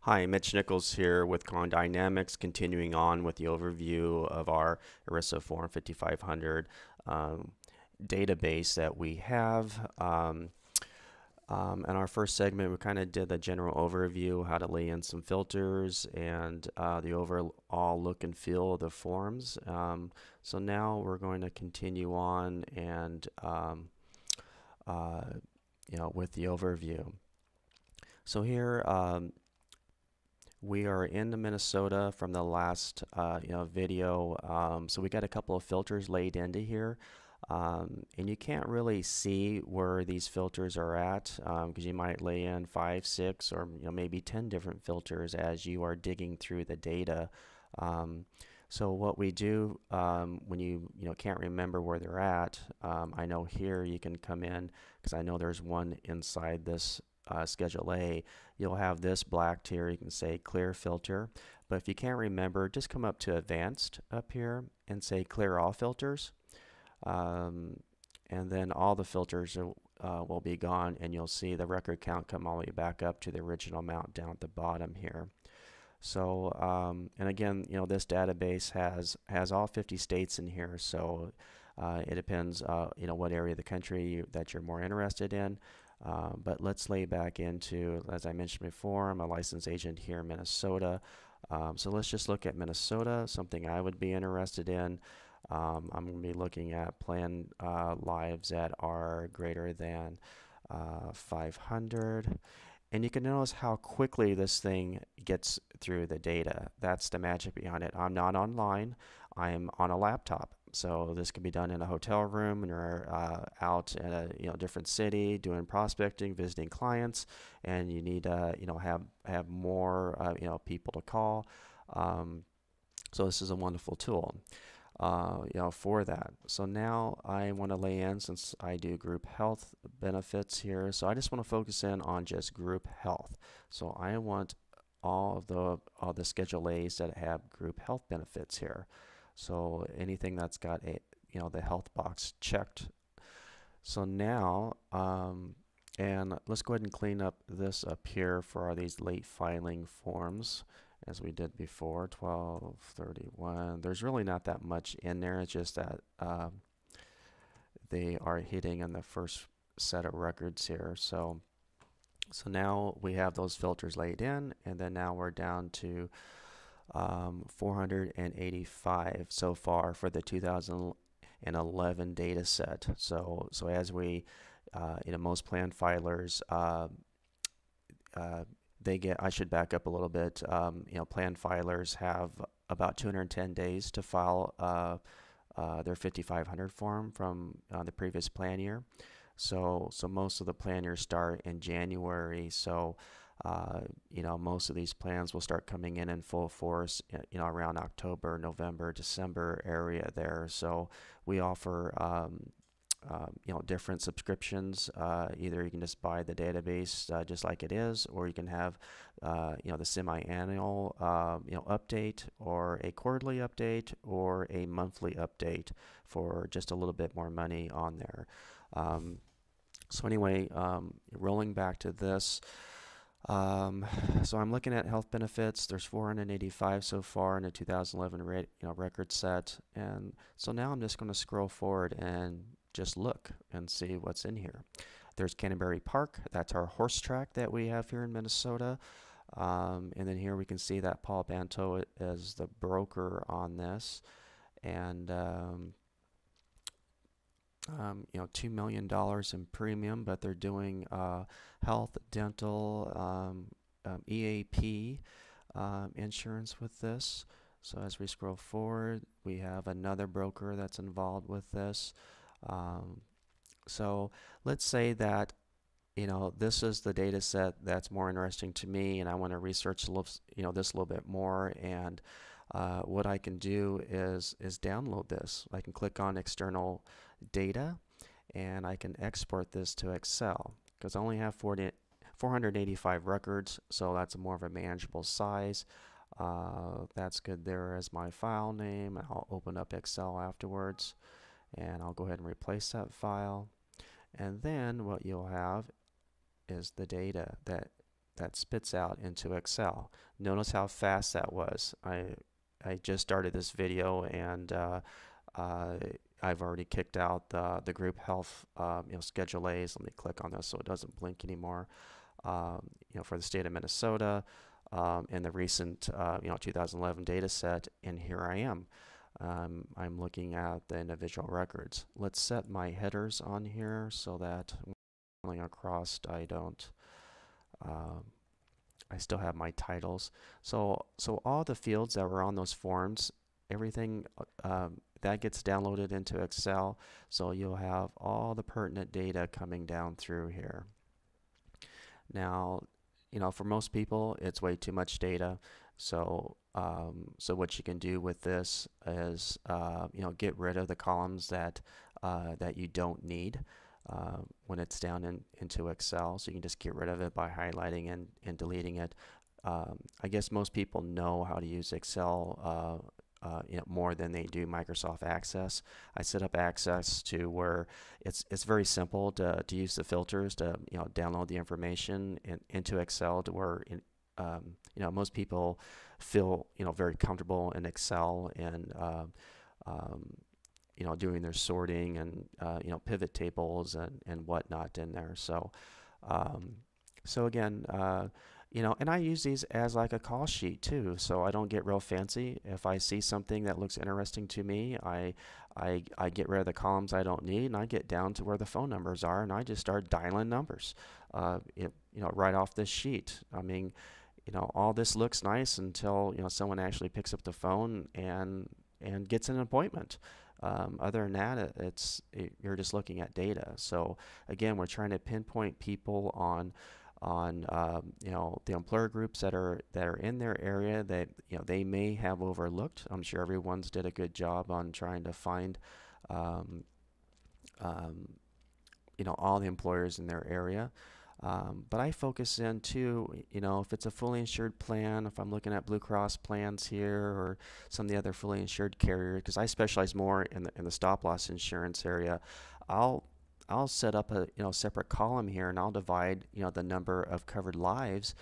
Hi, Mitch Nichols here with Con Dynamics, continuing on with the overview of our ERISA Form 5500 database that we have. In our first segment, we kind of did the general overview, how to lay in some filters, and the overall look and feel of the forms. So now we're going to continue on and with the overview. So here we are in Minnesota from the last video. So we got a couple of filters laid into here. And you can't really see where these filters are at because you might lay in 5, 6, or maybe 10 different filters as you are digging through the data. So what we do when you can't remember where they're at, I know here you can come in because I know there's one inside this Schedule A. You'll have this blacked here. You can say clear filter. But if you can't remember, just come up to advanced up here and say clear all filters. And then all the filters will be gone, and you'll see the record count come all the way back up to the original amount down at the bottom here. So and again, this database has all 50 states in here, so it depends what area of the country that you're more interested in. But let's lay back into, as I mentioned before, I'm a licensed agent here in Minnesota. So let's just look at Minnesota, something I would be interested in. I'm going to be looking at plan lives that are greater than 500. And you can notice how quickly this thing gets through the data. That's the magic behind it. I'm not online. I'm on a laptop. So this can be done in a hotel room, or out in a different city doing prospecting, visiting clients, and you need to have more people to call. So this is a wonderful tool. For that. So now I want to lay in, since I do group health benefits here, so I just want to focus in on just group health. So I want all the Schedule A's that have group health benefits here. So anything that's got the health box checked. So now and let's go ahead and clean up this up here for these late filing forms, as we did before. 1231. There's really not that much in there. It's just that they are hitting on the first set of records here. So now we have those filters laid in, and then now we're down to 485 so far for the 2011 data set. So as we most plan filers they get, I should back up a little bit, plan filers have about 210 days to file their 5500 form from the previous plan year. So most of the plan years start in January. So most of these plans will start coming in full force around October, November, December area there. So we offer different subscriptions. Either you can just buy the database just like it is, or you can have the semi-annual update, or a quarterly update, or a monthly update for just a little bit more money on there. So anyway, rolling back to this. So I'm looking at health benefits. There's 485 so far in the 2011 record set, and so now I'm just going to scroll forward and just look and see what's in here. There's Canterbury Park. That's our horse track that we have here in Minnesota. And then here we can see that Paul Banto is the broker on this, and $2 million in premium, but they're doing health, dental, EAP insurance with this. So as we scroll forward, we have another broker that's involved with this. So let's say that this is the data set that's more interesting to me, and I want to research this a little bit more. And what I can do is download this. I can click on external data, and I can export this to Excel, because I only have 485 records, so that's more of a manageable size. That's good there as my file name. I'll open up Excel afterwards, and I'll go ahead and replace that file. And then what you'll have is the data that that spits out into Excel. Notice how fast that was. I just started this video and uh, I've already kicked out the group health Schedule A's. Let me click on this so it doesn't blink anymore. For the state of Minnesota in the recent 2011 data set, and here I am. I'm looking at the individual records. Let's set my headers on here so that when I'm going across, I still have my titles. So all the fields that were on those forms, everything that gets downloaded into Excel. So you'll have all the pertinent data coming down through here. Now, for most people, it's way too much data. So what you can do with this is, get rid of the columns that you don't need when it's down into Excel. So you can just get rid of it by highlighting and deleting it. I guess most people know how to use Excel more than they do Microsoft Access. I set up Access to where it's very simple to use the filters to download the information into Excel, to where most people feel very comfortable in Excel and doing their sorting and pivot tables and whatnot in there. So again, and I use these as like a call sheet too, so I don't get real fancy. If I see something that looks interesting to me, I get rid of the columns I don't need, and I get down to where the phone numbers are, and I just start dialing numbers, right off this sheet. I mean, all this looks nice until someone actually picks up the phone and gets an appointment. Other than that, you're just looking at data. So again, we're trying to pinpoint people on the employer groups that are in their area that they may have overlooked. I'm sure everyone's did a good job on trying to find all the employers in their area. But I focus in too, if it's a fully insured plan, if I'm looking at Blue Cross plans here or some of the other fully insured carriers, because I specialize more in the stop loss insurance area, I'll set up a separate column here, and I'll divide the number of covered lives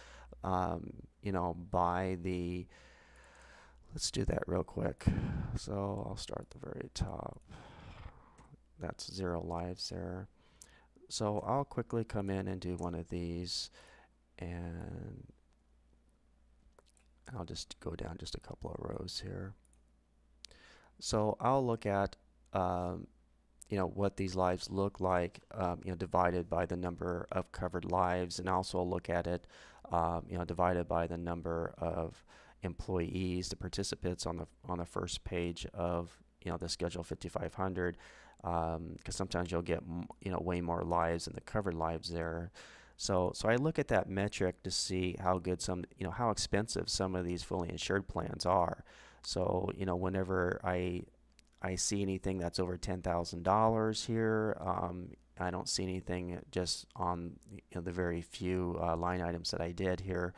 by the, let's do that real quick. So I'll start at the very top. That's 0 lives there. So I'll quickly come in and do one of these, and I'll just go down just a couple of rows here. So I'll look at what these lives look like, divided by the number of covered lives, and also look at it, divided by the number of employees, the participants on the first page of the Schedule 5500, because sometimes you'll get way more lives than the covered lives there. So I look at that metric to see how good how expensive some of these fully insured plans are. So whenever I see anything that's over $10,000 here, I don't see anything just on the very few line items that I did here.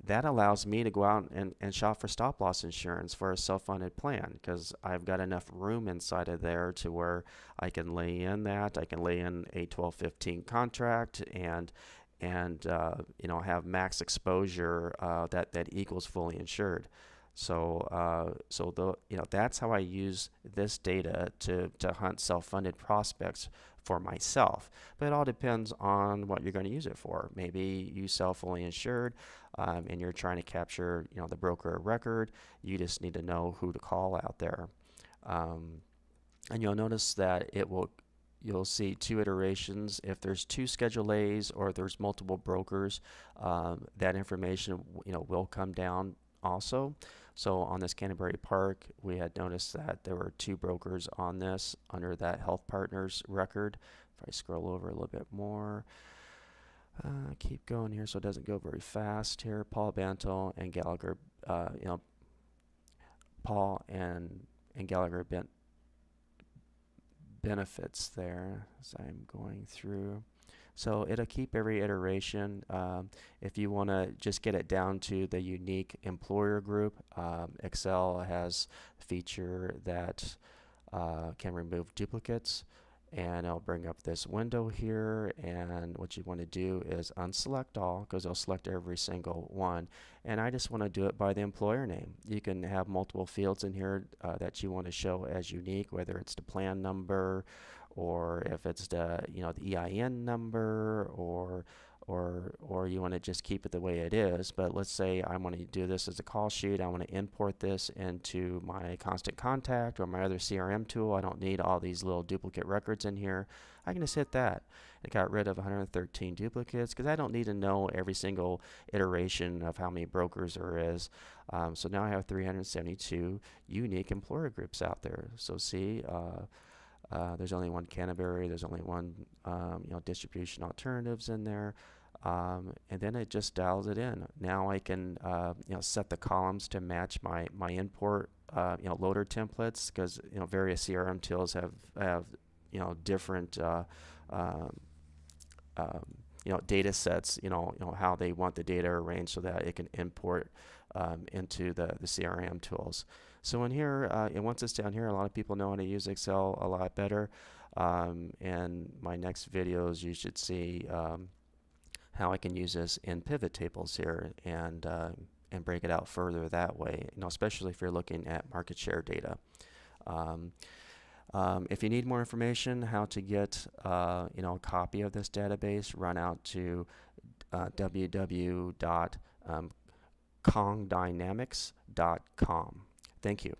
That allows me to go out and shop for stop loss insurance for a self-funded plan, because I've got enough room inside of there to where I can lay in that. I can lay in a 1215 contract and have max exposure that equals fully insured. So that's how I use this data to hunt self-funded prospects for myself. But it all depends on what you're going to use it for. Maybe you sell fully insured, and you're trying to capture the broker record. You just need to know who to call out there, and you'll notice that you'll see 2 iterations. If there's 2 Schedule A's or if there's multiple brokers, that information will come down also. So on this Canterbury Park, we had noticed that there were 2 brokers on this under that Health Partners record. If I scroll over a little bit more, keep going here so it doesn't go very fast here. Paul Bantle and Gallagher, Paul and Gallagher benefits there as I'm going through. So it'll keep every iteration. If you want to just get it down to the unique employer group, Excel has a feature that can remove duplicates. and it'll bring up this window here, and what you want to do is unselect all, because it'll select every single one, and I just want to do it by the employer name. You can have multiple fields in here that you want to show as unique, whether it's the plan number, or if it's the the EIN number, or you want to just keep it the way it is. But let's say I want to do this as a call sheet. I want to import this into my Constant Contact or my other CRM tool. I don't need all these little duplicate records in here. I can just hit that. It got rid of 113 duplicates because I don't need to know every single iteration of how many brokers there is. So now I have 372 unique employer groups out there. So see, there's only one Canterbury, there's only one distribution alternatives in there, and then it just dials it in. Now I can set the columns to match my import loader templates, because various CRM tools have different data sets, how they want the data arranged so that it can import into the CRM tools. So in here, and once it's down here, a lot of people know how to use Excel a lot better. And my next videos, you should see how I can use this in pivot tables here, and break it out further that way. Especially if you're looking at market share data. If you need more information how to get a copy of this database, run out to www.congdynamics.com. Thank you.